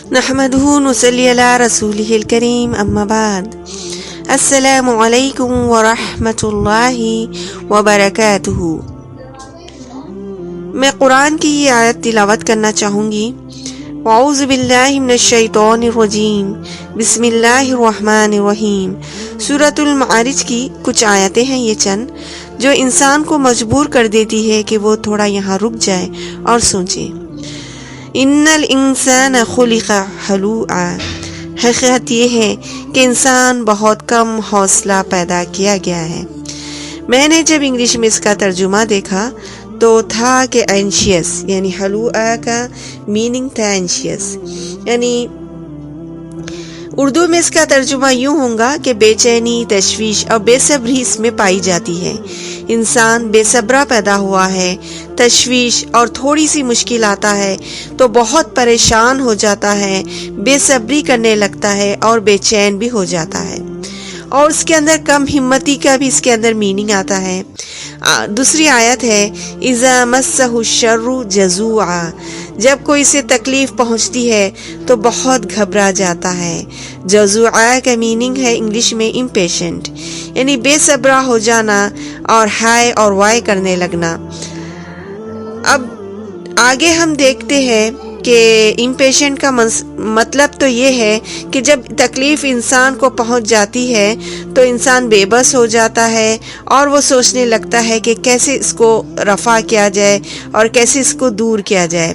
نحمده نصلي على رسوله الكريم اما بعد السلام علیکم ورحمۃ اللہ وبرکاتہ۔ میں قرآن کی یہ آیت تلاوت کرنا چاہوں گی۔ اعوذ باللہ من الشیطان الرجیم، بسم اللہ الرحمن الرحیم۔ سورۃ المعارج کی کچھ آیتیں ہیں یہ چند، جو انسان کو مجبور کر دیتی ہے کہ وہ تھوڑا یہاں رک جائے اور سوچے۔ ان الانسان خلق ہلوعا، حقیقت یہ ہے کہ انسان بہت کم حوصلہ پیدا کیا گیا ہے۔ میں نے جب انگلش میں اس کا ترجمہ دیکھا تو تھا کہ اینشیس، یعنی ہلوعا کا میننگ تھا اینشیس، یعنی اردو میں اس کا ترجمہ یوں ہوگا کہ بے چینی، تشویش اور بے صبری اس میں پائی جاتی ہے۔ انسان بے صبرا پیدا ہوا ہے، تشویش اور تھوڑی سی مشکل آتا ہے تو بہت پریشان ہو جاتا ہے، بے صبری کرنے لگتا ہے اور بے چین بھی ہو جاتا ہے، اور اس کے اندر کم ہمتی کا بھی اس کے اندر میننگ آتا ہے۔ دوسری آیت ہے اذا مسہ الشر جزوعا، جب کوئی سے تکلیف پہنچتی ہے تو بہت گھبرا جاتا ہے۔ جزوعا کا میننگ ہے انگلش میں امپیشنٹ، یعنی بے صبرا ہو جانا اور ہائے اور وائے کرنے لگنا۔ اب آگے ہم دیکھتے ہیں کہ امپیشنٹ کا مطلب تو یہ ہے کہ جب تکلیف انسان کو پہنچ جاتی ہے تو انسان بے بس ہو جاتا ہے اور وہ سوچنے لگتا ہے کہ کیسے اس کو رفع کیا جائے اور کیسے اس کو دور کیا جائے۔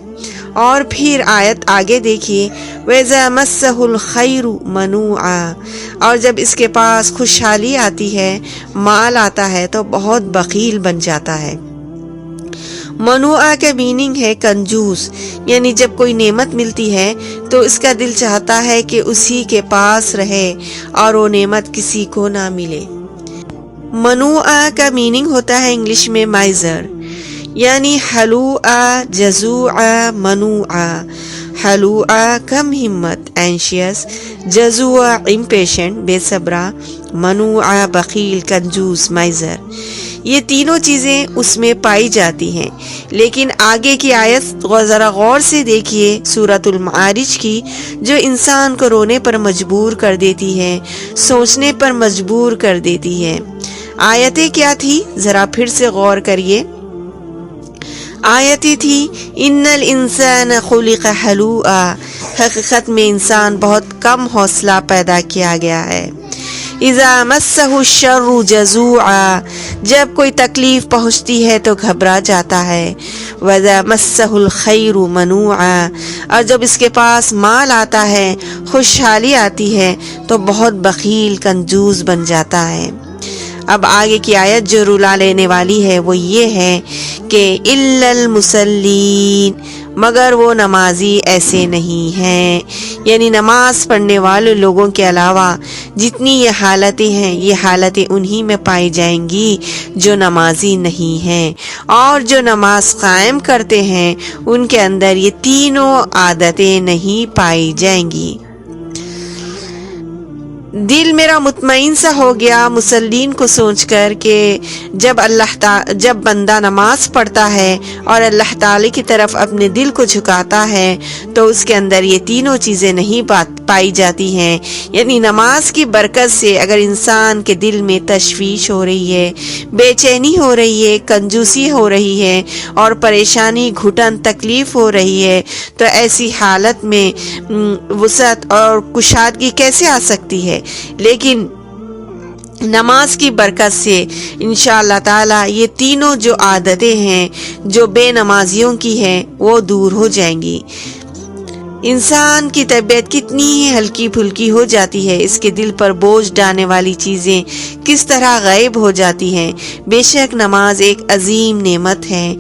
اور پھر آیت آگے دیکھیے، وَإِذَا مَسَّهُ الْخَيْرُ مَنُوعًا، اور جب اس کے پاس خوشحالی آتی ہے، مال آتا ہے تو بہت بخیل بن جاتا ہے۔ منوعہ کا میننگ ہے کنجوس، یعنی جب کوئی نعمت ملتی ہے تو اس کا دل چاہتا ہے کہ اسی کے پاس رہے اور وہ نعمت کسی کو نہ ملے۔ منوعہ کا میننگ ہوتا ہے انگلش میں مائزر، یعنی ہلوعہ، جزوعہ، منوعہ۔ ہلوعہ کم ہمت اینشیس، جزوعہ امپیشنٹ بے صبرا، منوعہ بخیل کنجوس مائزر۔ یہ تینوں چیزیں اس میں پائی جاتی ہیں، لیکن آگے کی آیت ذرا غور سے دیکھیے سورۃ المعارج کی، جو انسان کو رونے پر مجبور کر دیتی ہے، سوچنے پر مجبور کر دیتی ہے۔ آیتیں کیا تھی ذرا پھر سے غور کریے۔ آیتیں تھی ان الانسان خلق ہلوعا، حقیقت میں انسان بہت کم حوصلہ پیدا کیا گیا ہے۔ اذا مسہ الشر جزوعا، جب کوئی تکلیف پہنچتی ہے تو گھبرا جاتا ہے۔ وَإِذَا مَسَّهُ الْخَيْرُ مَنُوعًا، اور جب اس کے پاس مال آتا ہے، خوشحالی آتی ہے تو بہت بخیل کنجوس بن جاتا ہے۔ اب آگے کی آیت جو رلا لینے والی ہے وہ یہ ہے کہ إِلَّا الْمُصَلِّينَ، مگر وہ نمازی ایسے نہیں ہیں، یعنی نماز پڑھنے والے لوگوں کے علاوہ جتنی یہ حالتیں ہیں، یہ حالتیں انہی میں پائی جائیں گی جو نمازی نہیں ہیں، اور جو نماز قائم کرتے ہیں ان کے اندر یہ تینوں عادتیں نہیں پائی جائیں گی۔ دل میرا مطمئن سا ہو گیا مسلین کو سوچ کر کہ جب بندہ نماز پڑھتا ہے اور اللہ تعالی کی طرف اپنے دل کو جھکاتا ہے تو اس کے اندر یہ تینوں چیزیں نہیں پائی جاتی ہیں، یعنی نماز کی برکت سے اگر انسان کے دل میں تشویش ہو رہی ہے، بے چینی ہو رہی ہے، کنجوسی ہو رہی ہے اور پریشانی، گھٹن، تکلیف ہو رہی ہے، تو ایسی حالت میں وسعت اور کشادگی کیسے آ سکتی ہے؟ لیکن نماز کی برکت سے انشاءاللہ تعالی یہ تینوں جو عادتیں ہیں جو بے نمازیوں کی ہیں وہ دور ہو جائیں گی۔ انسان کی طبیعت کتنی ہی ہلکی پھلکی ہو جاتی ہے، اس کے دل پر بوجھ ڈالنے والی چیزیں کس طرح غائب ہو جاتی ہیں۔ بے شک نماز ایک عظیم نعمت ہے،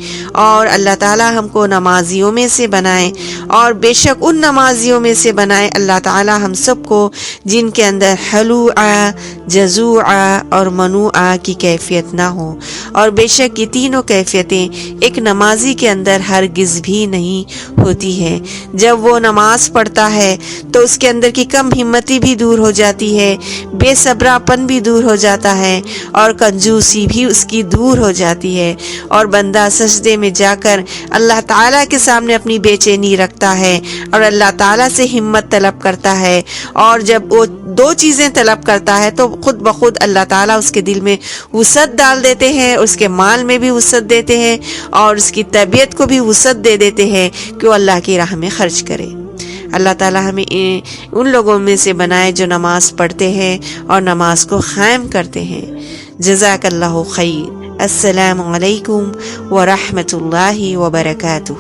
اور اللہ تعالی ہم کو نمازیوں میں سے بنائے، اور بے شک ان نمازیوں میں سے بنائے اللہ تعالی ہم سب کو جن کے اندر ہلوعا، جزوعا اور منوعا کی کیفیت نہ ہو، اور بے شک یہ تینوں کیفیتیں ایک نمازی کے اندر ہرگز بھی نہیں ہوتی ہے۔ جب وہ نماز پڑھتا ہے تو اس کے اندر کی کم ہمتی بھی دور ہو جاتی ہے، بے صبراپن بھی دور ہو جاتا ہے، اور کنجوسی بھی اس کی دور ہو جاتی ہے، اور بندہ سجدے میں جا کر اللہ تعالیٰ کے سامنے اپنی بے چینی رکھتا ہے اور اللہ تعالیٰ سے ہمت طلب کرتا ہے، اور جب وہ دو چیزیں طلب کرتا ہے تو خود بخود اللہ تعالیٰ اس کے دل میں وسعت ڈال دیتے ہیں، اس کے مال میں بھی وسعت دیتے ہیں، اور اس کی طبیعت کو بھی وسعت دے دیتے ہیں کہ وہ اللہ کی راہ میں خرچ کرے۔ اللہ تعالیٰ ہمیں ان لوگوں میں سے بنائے جو نماز پڑھتے ہیں اور نماز کو قائم کرتے ہیں۔ جزاک اللہ خیر۔ السلام علیکم ورحمۃ اللہ وبرکاتہ۔